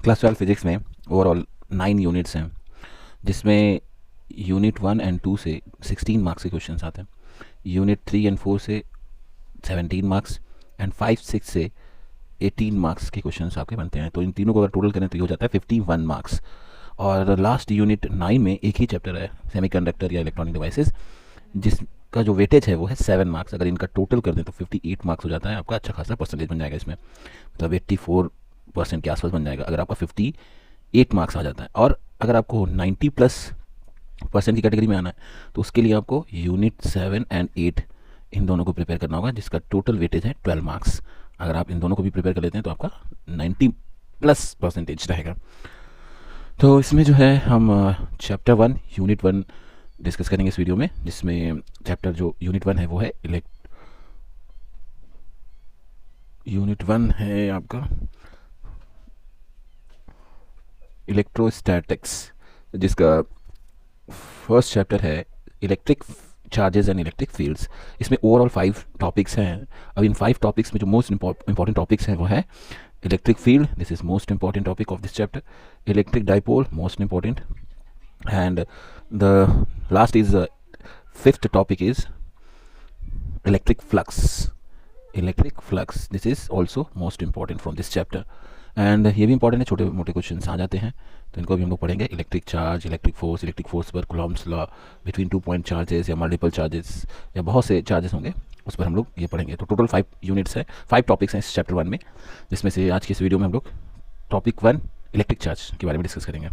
Class 12 physics में overall 9 units हैं, जिसमें यूनिट 1 एंड 2 से 16 मार्क्स के क्वेश्चंस आते हैं, यूनिट 3 एंड 4 से 17 मार्क्स एंड 5-6 से 18 मार्क्स के क्वेश्चंस आपके बनते हैं। तो इन तीनों को अगर टोटल करें तो ये हो जाता है 51 मार्क्स। और लास्ट यूनिट 9 में एक ही चैप्टर है, सेमीकंडक्टर या इलेक्ट्रॉनिक डिवाइसेस, जिसका जो वेटेज है वो है 7 मार्क्स। अगर इनका टोटल कर दें तो 58 मार्क्स हो जाता है, आपका अच्छा खासा परसेंटेज बन जाएगा इसमें, मतलब 84% के आसपास बन जाएगा अगर आपका 58 मार्क्स आ जाता है। और अगर आपको 90+% की कैटेगरी में आना है तो उसके लिए आपको यूनिट 7 एंड 8 इन दोनों को प्रिपेयर करना होगा, जिसका टोटल वेटेज है 12 मार्क्स। अगर आप इन दोनों को भी प्रिपेयर कर लेते हैं तो आपका 90+% रहेगा। तो इसमें जो है हम चैप्टर 1 यूनिट 1 डिस्कस करेंगे इस वीडियो में, जिसमें चैप्टर जो यूनिट 1 है वो है यूनिट 1 है आपका इलेक्ट्रोस्टैटिक्स, जिसका फर्स्ट चैप्टर है electric charges and electric fields. इसमें ओवरऑल 5 टॉपिक्स हैं। अब इन 5 टॉपिक्स में जो मोस्ट इंपॉर्टेंट टॉपिक्स हैं वो है electric field, this is most important topic of this chapter, electric dipole most important, and the last is fifth topic is electric flux. This is also most important from this chapter, and ये भी important है, छोटे मोटे question आ जाते हैं तो इनको भी हम लोग पढ़ेंगे। इलेक्ट्रिक चार्ज, इलेक्ट्रिक फोर्स पर Coulomb's law, between 2 point charges या मल्टीपल चार्जेस या बहुत से चार्जेस होंगे, उस पर हम लोग ये पढ़ेंगे। तो टोटल 5 यूनिट्स है, 5 टॉपिक्स हैं इस चैप्टर 1 में, जिसमें से आज की इस वीडियो में हम लोग टॉपिक 1 इलेक्ट्रिक चार्ज के बारे में डिस्कस करेंगे।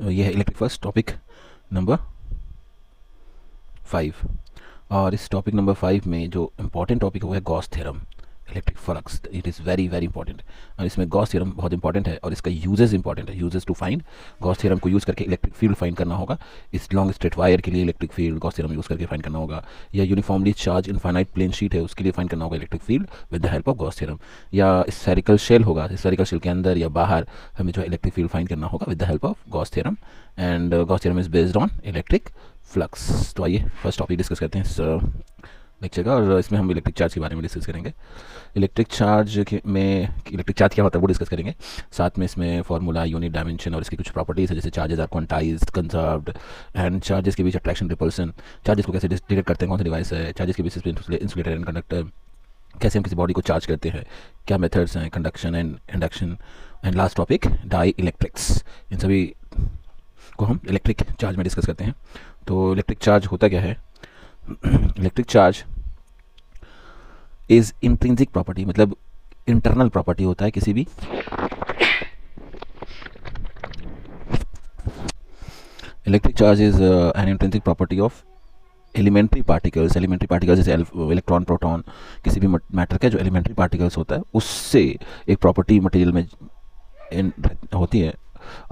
यह है इलेक्ट्रिक फर्स्ट टॉपिक नंबर 5, और इस टॉपिक नंबर 5 में जो इम्पॉर्टेंट टॉपिक है वो है Gauss theorem, electric flux. It is very very important, और इसमें गॉस थ्योरम बहुत इंपॉर्टेंट है और इसका यूजेस इंपॉर्टेंट है। Uses to find, Gauss theorem को यूज़ करके इलेक्ट्रिक फील्ड फाइंड करना होगा। इस लॉन्ग स्ट्रेट वायर के लिए electric field Gauss theorem use करके फाइंड करना होगा, या uniformly charge infinite plane sheet है उसके लिए फाइंड करना होगा electric field with the help of Gauss theorem, या स्फेरिकल शेल होगा, स्फेरिकल शेल के अंदर या बाहर हमें जो है इलेक्ट्रिक फील्ड फाइंड करना होगा with the help of Gauss theorem, and Gauss theorem is based on electric flux. तो आइए फर्स्ट टॉपिक डिस्कस करते हैं इस लेक्चर का, और इसमें हम इलेक्ट्रिक चार्ज के बारे में डिस्कस करेंगे। इलेक्ट्रिक चार्ज क्या होता है वो डिस्कस करेंगे, साथ में इसमें फार्मूला, यूनिट, डायमेंशन और इसकी कुछ प्रॉपर्टीज़ है, जैसे charges are quantised, conserved, and charges के बीच अट्रैक्शन, रिपल्सन, चार्जेस को कैसे डिटेक्ट करते हैं, कौन सा डिवाइस है, चार्जेस के बेसिस पे इंसुलेटर एंड कंडक्टर, कैसे हम किसी बॉडी को चार्ज करते हैं, क्या मेथड्स हैं, conduction and induction, and last topic dielectrics. इन सभी को हम इलेक्ट्रिक चार्ज में डिस्कस करते हैं। तो इलेक्ट्रिक चार्ज होता क्या है? Electric charge is intrinsic property, मतलब इंटरनल प्रॉपर्टी होता है किसी भी electric charge is an intrinsic property of elementary particles जैसे इलेक्ट्रॉन, प्रोटॉन, किसी भी मैटर का जो एलिमेंट्री पार्टिकल्स होता है उससे एक प्रॉपर्टी मटेरियल में होती है,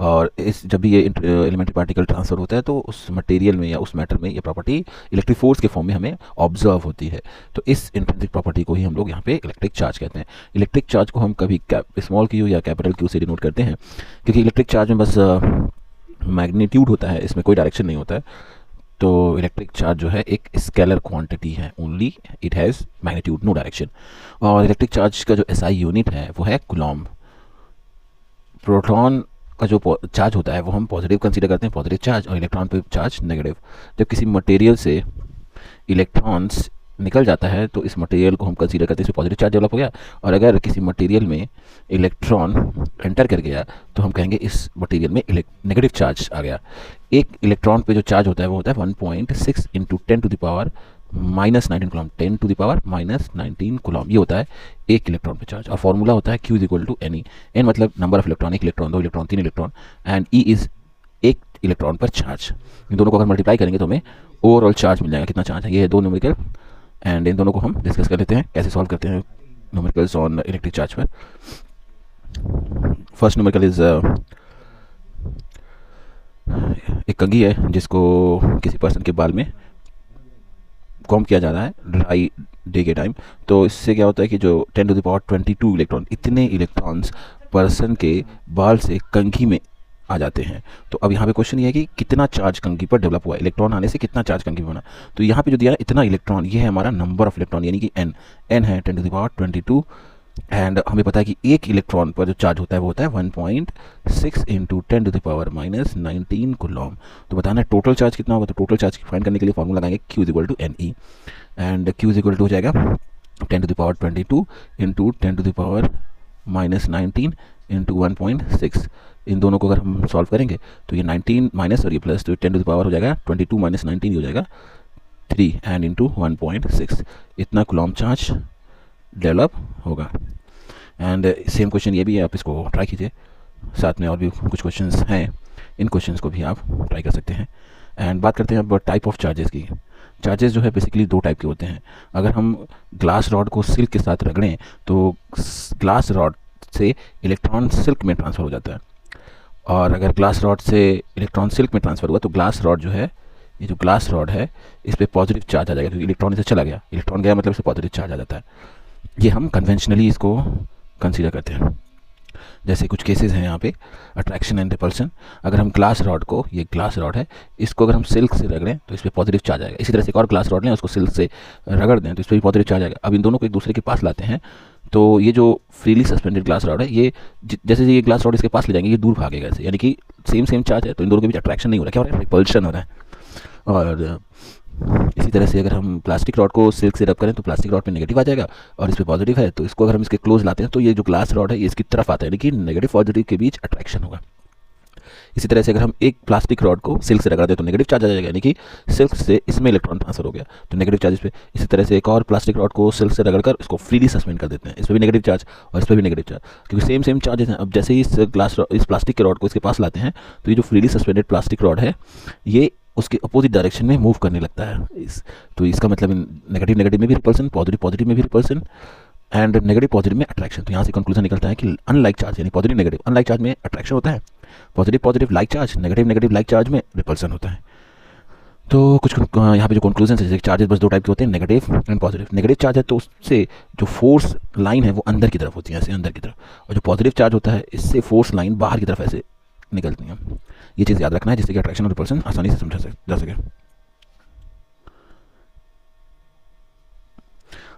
और जब भी ये एलिमेंट्री पार्टिकल ट्रांसफर होता है तो उस मटेरियल में या उस मैटर में ये प्रॉपर्टी इलेक्ट्रिक फोर्स के फॉर्म में हमें ऑब्जर्व होती है। तो इस इंट्रिंसिक प्रॉपर्टी को ही हम लोग यहाँ पे इलेक्ट्रिक चार्ज कहते हैं। इलेक्ट्रिक चार्ज को हम कभी स्मॉल क्यू या कैपिटल क्यू से डिनोट करते हैं, क्योंकि इलेक्ट्रिक चार्ज में बस मैग्नीट्यूड होता है, इसमें कोई डायरेक्शन नहीं होता है। तो इलेक्ट्रिक चार्ज जो है एक स्केलर क्वांटिटी है, only it has magnitude, no direction. और इलेक्ट्रिक चार्ज का जो एसआई यूनिट है वो है कूलॉम्ब। प्रोटॉन का जो चार्ज होता है वो हम पॉजिटिव कंसीडर करते हैं, पॉजिटिव चार्ज, और इलेक्ट्रॉन पे चार्ज नेगेटिव। जब किसी मटेरियल से इलेक्ट्रॉन्स निकल जाता है तो इस मटेरियल को हम कंसीडर करते हैं इसमें पॉजिटिव चार्ज डेवलप हो गया, और अगर किसी मटेरियल में इलेक्ट्रॉन एंटर कर गया तो हम कहेंगे इस मटेरियल में नेगेटिव चार्ज आ गया। एक इलेक्ट्रॉन पे जो चार्ज होता है वो होता है 1.6 × 10⁻⁻19 कूलॉम, 10⁻⁻19 कूलॉम, ये होता है एक इलेक्ट्रॉन पे चार्ज। और फॉर्मूला होता है Q = Ne, n मतलब number of electron, 1 electron, 2 electron, 3 electron, and E is एक इलेक्ट्रॉन पर चार्ज। इन दोनों को अगर मल्टीप्लाई करेंगे तो हमें ओवरऑल चार्ज मिल जाएगा, कितना चार्ज है। ये है 2 न्यूमेरिकल, एंड इन दोनों को हम डिस्कस कर लेते हैं कैसे सॉल्व करते हैं न्यूमेरिकल्स ऑन इलेक्ट्रिक चार्ज पर। फर्स्ट न्यूमेरिकल इज एक कंघी है जिसको किसी पर्सन के बाल में कॉम्ब किया जा रहा है ड्राई डे के टाइम। तो इससे क्या होता है कि जो 10⁻22 इलेक्ट्रॉन, इतने इलेक्ट्रॉन्स पर्सन के बाल से कंघी में आ जाते हैं। तो अब यहाँ पे क्वेश्चन ये है कि कितना चार्ज कंघी पर डेवलप हुआ, इलेक्ट्रॉन आने से कितना चार्ज कंघी बना। तो यहाँ पे जो दिया है इतना इलेक्ट्रॉन, ये है हमारा नंबर ऑफ इलेक्ट्रॉन, यानी कि n है 10⁻22। एंड हमें पता है कि एक इलेक्ट्रॉन पर जो चार्ज होता है वो होता है 1.6 इंटू 10⁻19 कूलम। तो बताना है टोटल चार्ज कितना होगा। तो टोटल चार्ज फाइंड करने के लिए फॉर्मूला लगाएंगे Q = NE, एंड Q = हो जाएगा 10⁻22 इंटू 10⁻19 इंटू 1.6। इन दोनों को अगर हम सॉल्व करेंगे तो ये 19 माइनस और ये प्लस, तो 10 हो जाएगा 22 माइनस 19 हो जाएगा 3 एंड इंटू 1.6। इतना कूलम चार्ज डेवलप होगा। एंड सेम क्वेश्चन ये भी है, आप इसको ट्राई कीजिए। साथ में और भी कुछ क्वेश्चंस हैं, इन क्वेश्चंस को भी आप ट्राई कर सकते हैं। एंड बात करते हैं अब टाइप ऑफ चार्जेस की। चार्जेस जो है बेसिकली दो टाइप के होते हैं। अगर हम ग्लास रॉड को सिल्क के साथ रगड़ें तो ग्लास रॉड से इलेक्ट्रॉन सिल्क में ट्रांसफ़र हो जाता है, और अगर ग्लास रॉड से इलेक्ट्रॉन सिल्क में ट्रांसफ़र हुआ तो ग्लास रॉड जो है, ये जो ग्लास रॉड है इस पर पॉजिटिव चार्ज आ जाएगा, क्योंकि इलेक्ट्रॉन इसे चला गया, इलेक्ट्रॉन गया मतलब इसे पॉजिटिव चार्ज आ जाता है। ये हम कन्वेंशनली इसको कंसीडर करते हैं। जैसे कुछ केसेस हैं यहाँ पे अट्रैक्शन एंड रिपल्सन। अगर हम ग्लास रॉड को, ये ग्लास रॉड है, इसको अगर हम सिल्क से रगड़ें तो इस पर पॉजिटिव चार्ज आएगा। इसी तरह से एक और ग्लास रॉड लें, उसको सिल्क से रगड़ दें तो इस पर भी पॉजिटिव चार्ज आएगा। अब इन दोनों को एक दूसरे के पास लाते हैं तो ये जो फ्रीली सस्पेंडेड ग्लास रॉड है, ये जैसे ये ग्लास रॉड इसके पास ले जाएंगे ये दूर भागेगा ऐसे, यानी कि सेम चार्ज है तो इन दोनों के बीच अट्रैक्शन नहीं हो रहा, क्या हो रहा है, रिपल्शन हो रहा है। और इसी तरह से अगर हम प्लास्टिक रॉड को सिल्क से रब करें तो प्लास्टिक रॉड पे नेगेटिव आ जाएगा और इस पे पॉजिटिव है, तो इसको अगर हम इसके क्लोज लाते हैं तो ये जो ग्लास रॉड है ये इसकी तरफ आता है, यानी कि नेगेटिव पॉजिटिव के बीच अट्रैक्शन होगा। इसी तरह से अगर हम एक प्लास्टिक रॉड को सिल्क से रगड़ दें तो नेगेटिव चार्ज आ जाएगा, यानी कि सिल्क से इसमें इलेक्ट्रॉन ट्रांसफर हो गया तो नेगेटिव चार्ज इस पे। इसी तरह से एक और प्लास्टिक रॉड को सिल्क से रगड़कर इसको फ्रीली सस्पेंड कर देते हैं, इस पर भी नेगेटिव चार्ज और इस पर भी नेगेटिव चार्ज, क्योंकि सेम चार्जेस हैं। अब जैसे ही इस प्लास्टिक के रॉड को इसके पास लाते हैं तो ये जो फ्रीली सस्पेंडेड प्लास्टिक रॉड है ये उसके अपोजिट डायरेक्शन में मूव करने लगता है। तो इसका मतलब नेगेटिव में भी रिपल्सन, पॉजिटिव में भी रिपल्सन, एंड नेगेटिव पॉजिटिव में अट्रैक्शन। तो यहाँ से कंक्लूजन निकलता है कि अनलाइक चार्ज यानी पॉजिटिव नेगेटिव, अनलाइक चार्ज में अट्रैक्शन होता है, positive like charge, negative like charge में रिपल्सन होता है। तो कुछ यहाँ पे जो कंक्लूजन है, जैसे चार्जेस बस दो टाइप के होते हैं, negative and positive. Negative charge है तो उससे जो फोर्स लाइन है वो अंदर की तरफ होती है, ऐसे अंदर की तरफ, और जो पॉजिटिव चार्ज होता है इससे फोर्स लाइन बाहर की तरफ ऐसे निकलती हैं। ये चीज़ याद रखना है जिससे कि अट्रैक्शन और रिपल्सन आसानी से समझा जा सके।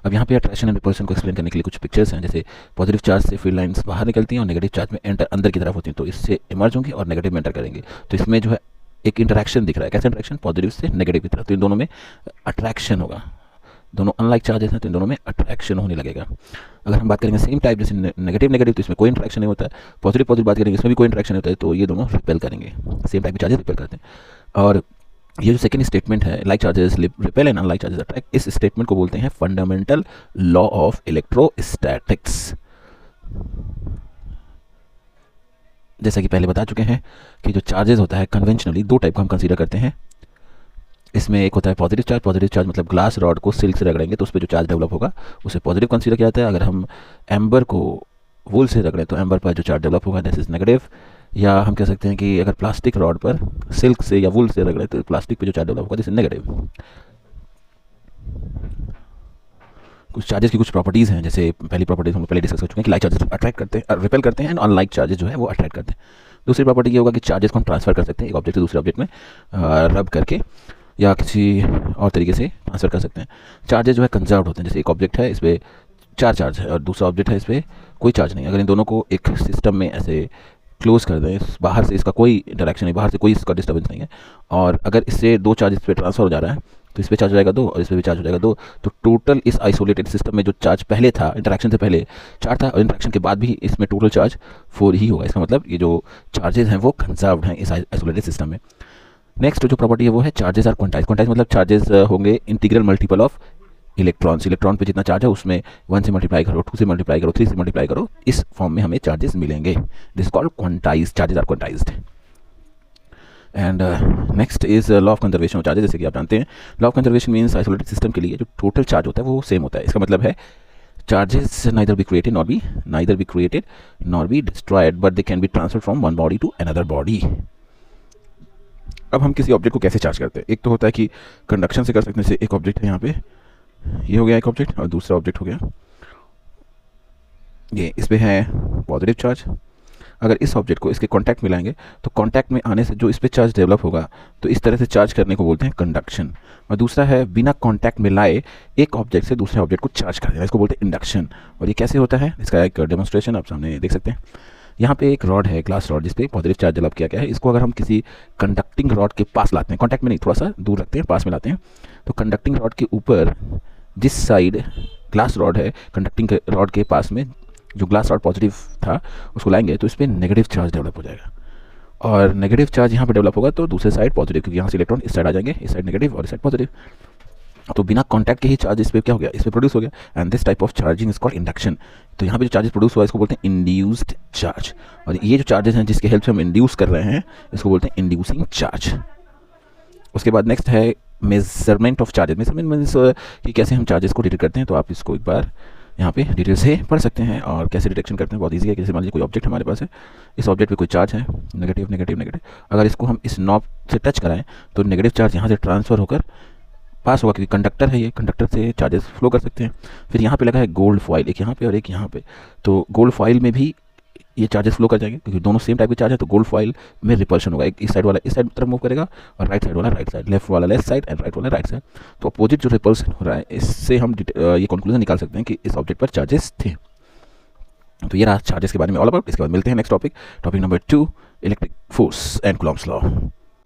अब यहाँ पे अट्रैक्शन एंड रिपल्सन को एक्सप्लेन करने के लिए कुछ पिक्चर्स हैं। जैसे पॉजिटिव चार्ज से फील्ड लाइंस बाहर निकलती हैं और नेगेटिव चार्ज में एंटर अंदर की तरफ होती हैं, तो इससे इमर्ज होंगी और नेगेटिव में एंटर करेंगे। तो इसमें जो है एक इंटरैक्शन दिख रहा है, कैसे इंटरैक्शन, पॉजिटिव से नेगेटिव की तरफ, तो इन दोनों में अट्रैक्शन होगा। दोनों अनलाइक चार्जेस हैं तो इन दोनों में अट्रैक्शन होने लगेगा। अगर हम बात करेंगे सेम टाइप जैसे नेगेटिव तो इसमें कोई इंटरैक्शन नहीं होता है, पॉजिटिव बात करेंगे इसमें भी कोई इंटरैक्शन नहीं होता है, तो ये दोनों रिपेल करेंगे, सेम टाइप के चार्जेस रिपेल करते हैं। और ये जो सेकंड स्टेटमेंट है, like charges repel and unlike charges attract, इस स्टेटमेंट को बोलते हैं फंडामेंटल लॉ ऑफ इलेक्ट्रोस्टैटिक्स। जैसा कि पहले बता चुके हैं कि जो चार्जेस होता है कन्वेंशनली दो टाइप का हम कंसीडर करते हैं। इसमें एक होता है पॉजिटिव चार्ज मतलब ग्लास रॉड को सिल्क से रगड़ेंगे तो उस पर जो चार्ज डेवलप होगा उसे पॉजिटिव कंसीडर किया जाता है। अगर हम एम्बर को वूल से रगड़ें तो एम्बर पर जो चार्ज डेवलप होगा दैट इज नेगेटिव। या हम कह सकते हैं कि अगर प्लास्टिक रॉड पर सिल्क से या वूल से रगड़ें तो प्लास्टिक पे जो चार्ज डेवलप होगा दिस इज नेगेटिव। कुछ चार्जेस की कुछ प्रॉपर्टीज़ हैं, जैसे पहली प्रॉपर्टीज हम पहले डिस्कस कर चुके हैं कि लाइक चार्जेस अट्रैक्ट करते हैं, रिपेल करते हैं, एंड अनलाइक चार्जेस जो है वो अट्रैक्ट करते हैं। दूसरी प्रॉपर्टी ये होगा कि चार्जेस को हम ट्रांसफर कर सकते हैं एक ऑब्जेक्ट से दूसरे ऑब्जेक्ट में रब करके या किसी और तरीके से ट्रांसफर कर सकते हैं। चार्जेस जो है कंजर्व्ड होते हैं, जैसे एक ऑब्जेक्ट है इस पर 4 चार्ज है और दूसरा ऑब्जेक्ट है इस पर कोई चार्ज नहीं। अगर इन दोनों को एक सिस्टम में ऐसे क्लोज कर दें, बाहर से इसका कोई इंटरेक्शन नहीं, बाहर से कोई इसका डिस्टर्बेंस नहीं है, और अगर इससे 2 चार्ज इस पर ट्रांसफर हो जा रहा है तो इस पर चार्ज हो जाएगा 2 और इस पर भी चार्ज हो जाएगा 2, तो टोटल इस आइसोलेटेड सिस्टम में जो चार्ज पहले था इंटरेक्शन से पहले 4 था और इंटरेक्शन के बाद भी इसमें टोटल चार्ज 4 ही होगा। इसका मतलब ये जो चार्जेस हैं वो कंजर्व्ड हैं इस आइसोलेटेड सिस्टम में। नेक्स्ट जो प्रॉपर्टी है वो है चार्जेस आर क्वांटाइज। क्वांटाइज मतलब चार्जेस होंगे integral multiple of electrons. Electron पे जितना चार्ज है उसमें 1 से मल्टीप्लाई करो, 2 से मल्टीप्लाई करो, 3 से मल्टीप्लाई करो, इस फॉर्म में हमें चार्जेस मिलेंगे। This called quantise, charges are quantised. And next is law of conservation of charges. जैसे कि आप जानते हैं law of conservation means isolated system के लिए जो टोटल चार्ज होता है वो सेम होता है। इसका मतलब है charges neither be created nor be destroyed but they can be transferred from one body to another body. अब हम किसी ऑब्जेक्ट को कैसे चार्ज करते हैं, एक तो होता है कि कंडक्शन से कर सकते हैं। जैसे एक ऑब्जेक्ट है यहाँ पे, ये हो गया एक ऑब्जेक्ट, और दूसरा ऑब्जेक्ट हो गया ये, इस पे है पॉजिटिव चार्ज। अगर इस ऑब्जेक्ट को इसके कॉन्टैक्ट में लाएंगे तो कॉन्टैक्ट में आने से जो इस पर चार्ज डेवलप होगा, तो इस तरह से चार्ज करने को बोलते हैं कंडक्शन। और दूसरा है बिना कॉन्टैक्ट में लाए एक ऑब्जेक्ट से दूसरे ऑब्जेक्ट को चार्ज कर देना, इसको बोलते हैं इंडक्शन। और ये कैसे होता है, इसका एक डेमोन्स्ट्रेशन आप सामने देख सकते हैं। यहाँ पे एक रॉड है, ग्लास रॉड, जिस पे पॉजिटिव चार्ज डेवलप किया गया है। इसको अगर हम किसी कंडक्टिंग रॉड के पास लाते हैं, कॉन्टैक्ट में नहीं, थोड़ा सा दूर रखते हैं, पास में लाते हैं, तो कंडक्टिंग रॉड के ऊपर जिस साइड ग्लास रॉड है, कंडक्टिंग रॉड के पास में जो ग्लास रॉड पॉजिटिव था उसको लाएंगे तो इस पर नेगेटिव चार्ज डेवलप हो जाएगा। और नेगेटिव चार्ज यहाँ पे डेवलप होगा तो दूसरे साइड पॉजिटिव, क्योंकि यहाँ से इलेक्ट्रॉन इस साइड आ जाएंगे, इस साइड नेगेटिव और इस साइड पॉजिटिव। तो बिना कॉन्टैक्ट के ही चार्ज इस पर क्या हो गया, इस पर प्रोड्यूस हो गया। And this type of charging is called induction. तो यहाँ पे जो चार्जेस प्रोड्यूस हुआ इसको बोलते हैं इंड्यूस्ड चार्ज। और ये जो चार्जेस हैं जिसके हेल्प से हम इंड्यूस कर रहे हैं इसको बोलते हैं इंड्यूसिंग चार्ज। उसके बाद नेक्स्ट है measurement of charges. Measurement means कि कैसे हम चार्जेस को डिटेक्ट करते हैं। तो आप इसको एक बार यहाँ पे डिटेल से पढ़ सकते हैं। और कैसे डिटेक्शन करते हैं, बहुत ईजी है। जैसे मान लीजिए कोई ऑब्जेक्ट हमारे पास है, इस ऑब्जेक्ट पे कोई चार्ज है, नेगेटिव नेगेटिव नेगेटिव। अगर इसको हम इस नॉब से टच कराएं तो नेगेटिव चार्ज यहाँ से ट्रांसफ़र होकर पास होगा, क्योंकि कंडक्टर है, ये कंडक्टर से चार्जेस फ्लो कर सकते हैं। फिर यहाँ पे लगा है गोल्ड फॉइल, एक यहाँ पे और एक यहाँ पे। तो गोल्ड फॉइल में भी ये चार्जेस फ्लो कर जाएंगे, क्योंकि दोनों सेम टाइप के चार्ज है। तो गोल्ड फॉइल में रिपल्शन होगा, एक इस साइड वाला इस साइड तरफ मूव करेगा और राइट साइड वाला राइट साइड, लेफ्ट वाला लेफ्ट साइड एंड राइट वाला राइट साइड। तो अपोजिट जो रिपल्सन हो रहा है, इससे हम ये कंक्लूजन निकाल सकते हैं कि इस ऑब्जेक्ट पर चार्जेस थे। तो ये रहा चार्जेस के बारे में ऑल अबाउट। इसके बाद मिलते हैं next topic, topic number 2, electric force and Coulomb's law.